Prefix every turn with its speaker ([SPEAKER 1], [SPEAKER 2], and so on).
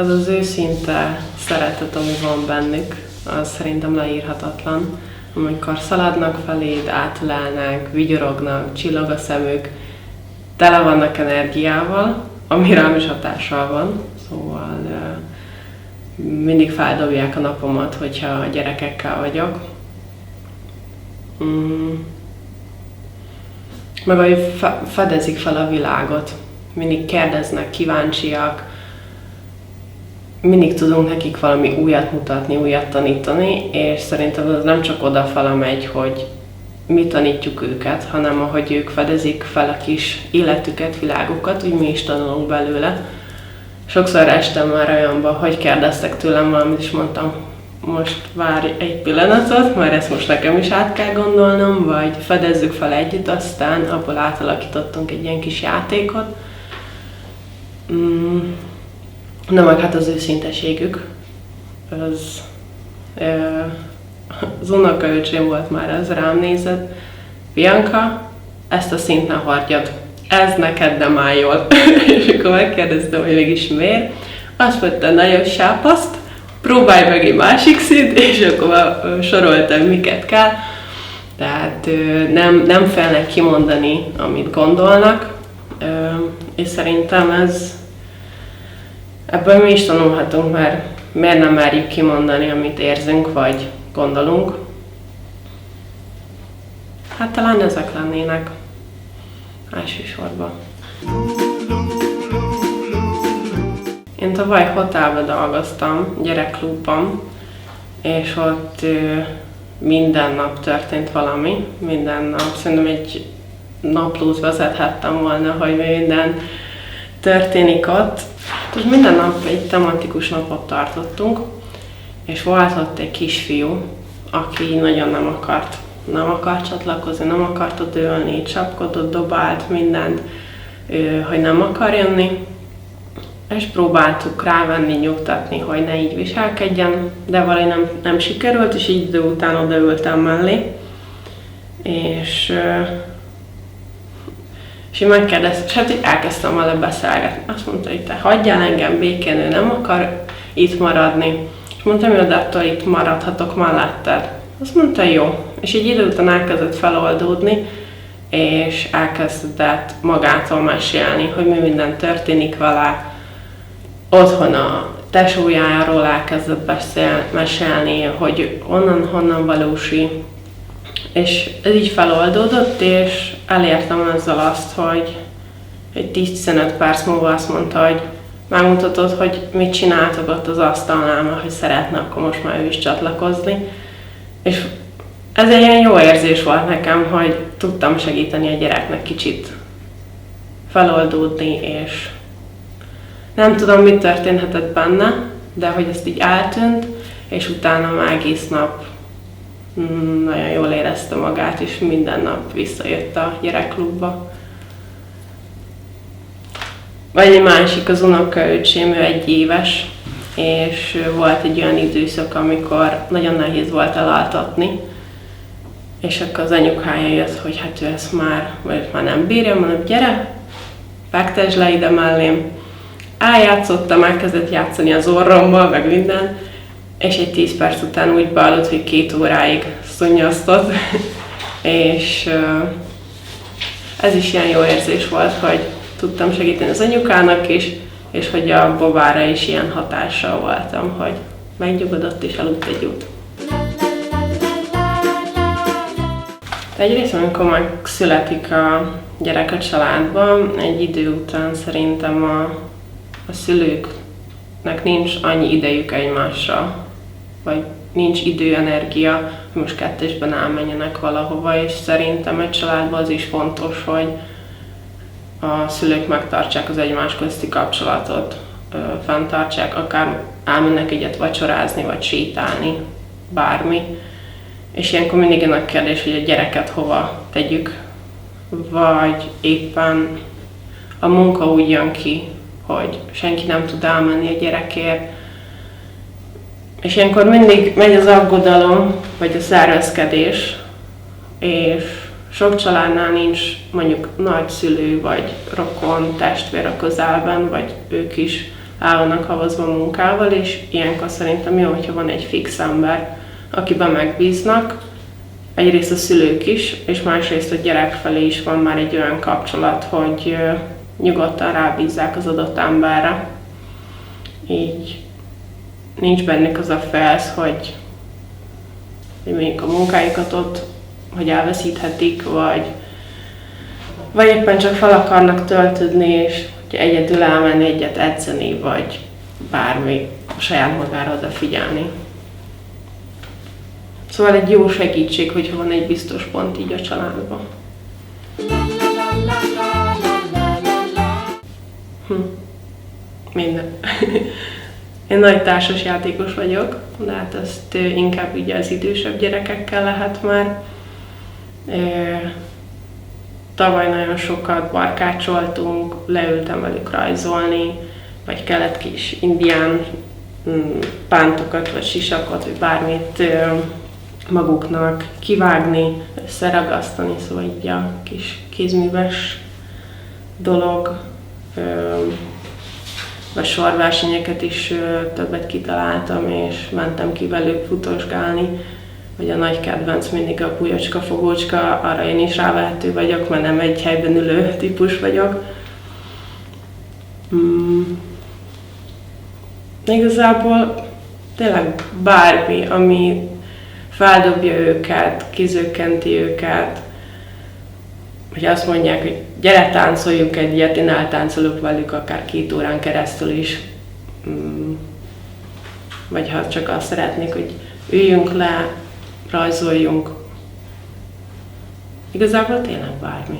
[SPEAKER 1] Az az őszinte szeretet, ami van bennük, az szerintem leírhatatlan. Amikor szaladnak feléd, átölelnek, vigyorognak, csillog a szemük, tele vannak energiával, ami rám is hatással van. Szóval mindig feldobják a napomat, hogyha a gyerekekkel vagyok. Meg ahogy fedezik fel a világot. Mindig kérdeznek, kíváncsiak. Mindig tudunk nekik valami újat mutatni, újat tanítani, és szerintem ez nem csak odafele megy, hogy mi tanítjuk őket, hanem ahogy ők fedezik fel a kis életüket, világukat, úgy mi is tanulunk belőle. Sokszor estem már olyanba, hogy kérdeztek tőlem valamit, és mondtam, most várj egy pillanatot, mert ezt most nekem is át kell gondolnom, vagy fedezzük fel együtt, aztán abból átalakítottunk egy ilyen kis játékot. Na meg hát az őszinteségük, az unokaöcsém volt már, az rám nézett, Bianca, ezt a szint ne hordjad, ez neked nem áll jól. És akkor megkérdeztem, hogy mégis miért. Azt mondta, nagyon sápaszt, próbálj meg egy másik szint, és akkor soroltam, miket kell. Tehát nem félnek kimondani, amit gondolnak, és szerintem ebből mi is tanulhatunk, mert miért nem merjük kimondani, amit érzünk, vagy gondolunk. Hát talán ezek lennének elsősorban. Én tavaly hotelben dolgoztam, gyerekklubban, és ott minden nap történt valami, minden nap. Szerintem egy naplót vezethettem volna, hogy minden történik ott. És minden nap egy tematikus napot tartottunk, és volt ott egy kisfiú, aki nagyon nem akart csatlakozni, nem akart ott ülni, csapkodott, dobált mindent, hogy nem akar jönni. És próbáltuk rávenni, nyugtatni, hogy ne így viselkedjen, de valahogy nem sikerült, és így idő után odaültem mellé. És én megkérdeztem, és hát így elkezdtem vele beszélgetni. Azt mondta, hogy te hagyjál engem békén, ő nem akar itt maradni. És mondtam, hogy de attól itt maradhatok melletted. Azt mondta, jó. És egy idő után elkezdett feloldódni, és elkezdett magától mesélni, hogy mi minden történik vele. Otthon a tesójáról elkezdett mesélni, hogy honnan valósi. És ez így feloldódott, és elértem ezzel azt, hogy egy 10-15 perc múlva azt mondta, hogy megmutatod, hogy mit csináltok ott az asztalnál, hogy szeretne, akkor most már ő is csatlakozni. És ez egy ilyen jó érzés volt nekem, hogy tudtam segíteni a gyereknek kicsit feloldódni, és nem tudom, mi történhetett benne, de hogy ezt így eltűnt, és utána már egész nap nagyon jól érezte magát, és minden nap visszajött a gyerekklubba. Vagy egy másik, az unokaöcsém, ő 1 éves, és volt egy olyan időszak, amikor nagyon nehéz volt elaltatni, és akkor az anyukája jött, hogy hát ő ezt már nem bírja, mondom, gyere, fektesd le ide mellém. Eljátszottam, elkezdett játszani az orrommal, meg minden, és egy 10 perc után úgy bealudt, hogy 2 óráig szunnyasztott, és ez is ilyen jó érzés volt, hogy tudtam segíteni az anyukának is, és hogy a Bobára is ilyen hatással voltam, hogy megnyugodott és aludt egy út. Egyrészt, amikor megszületik a gyerek a családban, egy idő után szerintem a szülőknek nincs annyi idejük egymásra, vagy nincs idő, energia, hogy most kettesben elmenjenek valahova, és szerintem egy családban az is fontos, hogy a szülők megtartsák az egymás közti kapcsolatot, fenntartsák, akár elmennek egyet vacsorázni, vagy sétálni, bármi. És ilyenkor mindig jön a kérdés, hogy a gyereket hova tegyük, vagy éppen a munka úgy jön ki, hogy senki nem tud elmenni a gyerekért. És ilyenkor mindig megy az aggodalom, vagy a szervezkedés, és sok családnál nincs mondjuk nagyszülő, vagy rokon, testvér a közelben, vagy ők is el vannak havazva munkával, és ilyenkor szerintem jó, hogyha van egy fix ember, akiben megbíznak, egyrészt a szülők is, és másrészt a gyerek felé is van már egy olyan kapcsolat, hogy nyugodtan rábízzák az adott emberre. Így nincs bennük az a félsz, hogy mondjuk a munkájukat ott, hogy elveszíthetik, vagy éppen csak fel akarnak töltődni, és hogy egyedül elmenni egyet edzeni, vagy bármi a saját magára odafigyelni. Szóval egy jó segítség, hogyha van egy biztos pont így a családban. Minden. Én nagy társasjátékos vagyok, de hát ezt inkább ugye az idősebb gyerekekkel lehet már. Tavaly nagyon sokat barkácsoltunk, leültem velük rajzolni, vagy kellett kis indián pántokat, vagy sisakot, vagy bármit maguknak kivágni, összeragasztani, szóval így a kis kézműves dolog. Vagy sorversenyeket is többet kitaláltam, és mentem ki velük futosgálni. Vagy a nagy kedvenc mindig a pulyocska, fogócska, arra én is rávehető vagyok, mert nem egy helyben ülő típus vagyok. Igazából tényleg bármi, ami feldobja őket, kizökkenti őket, hogy azt mondják, hogy gyere táncoljunk egyet, én eltáncolok velük akár 2 órán keresztül is. Vagy ha csak azt szeretnék, hogy üljünk le, rajzoljunk. Igazából tényleg bármi.